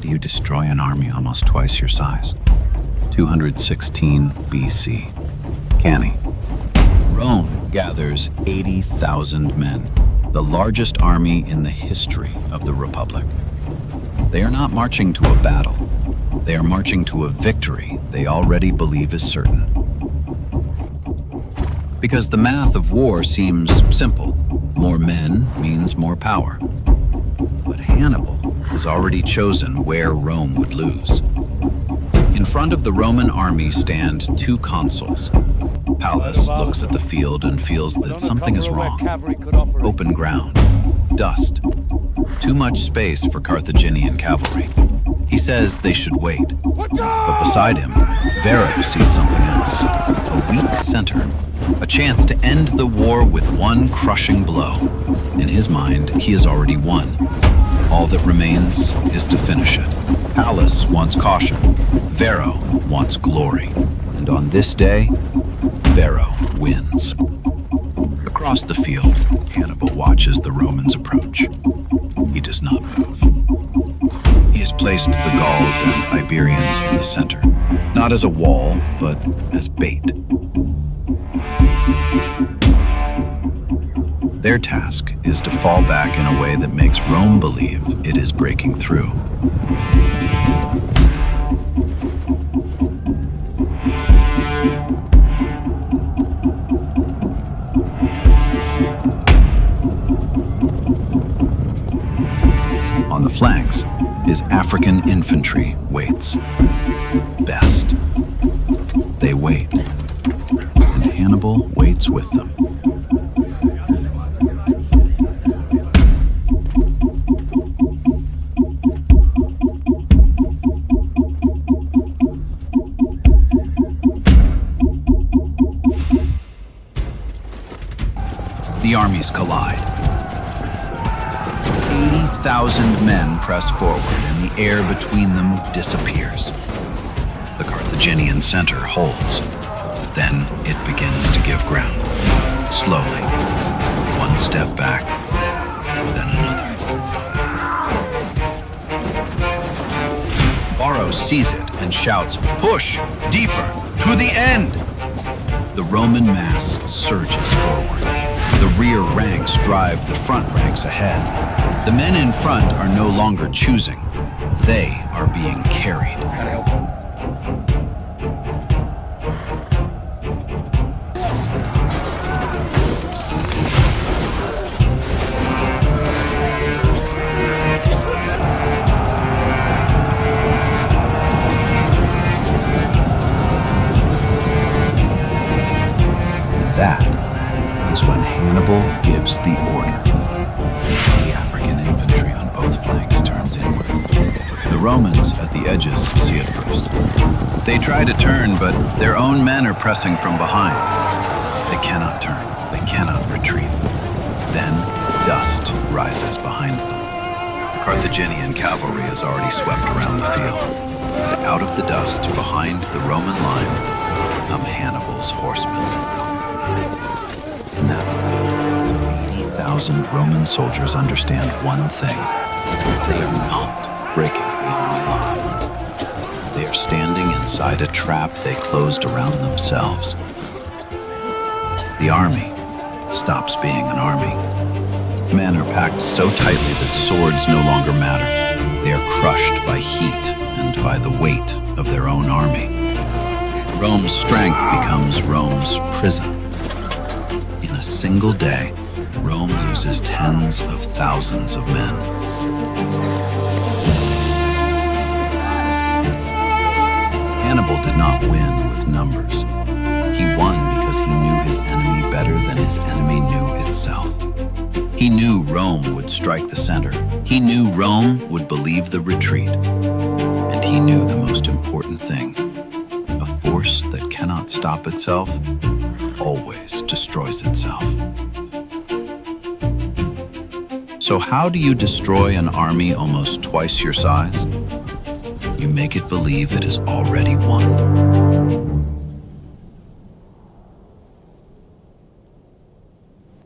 do you destroy an army almost twice your size? 216 BC. Cannae. Rome gathers 80,000 men, the largest army in the history of the Republic. They are not marching to a battle. They are marching to a victory they already believe is certain. Because the math of war seems simple. More men means more power. But Hannibal has already chosen where Rome would lose. In front of the Roman army stand two consuls. Pallas looks at the field and feels that something is wrong. Open ground, dust, too much space for Carthaginian cavalry. He says they should wait. But beside him, Varro sees something else. A weak center. A chance to end the war with one crushing blow. In his mind, he has already won. All that remains is to finish it. Pallas wants caution. Varro wants glory. And on this day, Varro wins. Across the field, Hannibal watches the Romans approach. He does not move. He has placed the Gauls and Iberians in the center, not as a wall, but as bait. Their task is to fall back in a way that makes Rome believe it is breaking through. On the flanks, his African infantry waits. Best. They wait, and Hannibal waits with them. The armies collide. 80,000 men press forward, and the air between them disappears. The Carthaginian center holds. Then it begins to give ground. Slowly, one step back, then another. Varro sees it and shouts, "Push! Deeper! To the end!" The Roman mass surges forward. The rear ranks drive the front ranks ahead. The men in front are no longer choosing. They are being carried. And that is when Hannibal gives the order. The African infantry on both flanks turns inward. The Romans at the edges see it first. They try to turn, but their own men are pressing from behind. They cannot turn. They cannot retreat. Then dust rises behind them. The Carthaginian cavalry has already swept around the field. And out of the dust behind the Roman line come Hannibal's horsemen. In that moment, 80,000 Roman soldiers understand one thing. They are not breaking the enemy line. They are standing inside a trap they closed around themselves. The army stops being an army. Men are packed so tightly that swords no longer matter. They are crushed by heat and by the weight of their own army. Rome's strength becomes Rome's prison. In a single day, Rome loses tens of thousands of men. Hannibal did not win with numbers. He won because he knew his enemy better than his enemy knew itself. He knew Rome would strike the center. He knew Rome would believe the retreat. And he knew the most important thing. A force that cannot stop itself always destroys itself. So how do you destroy an army almost twice your size? You make it believe it is already won.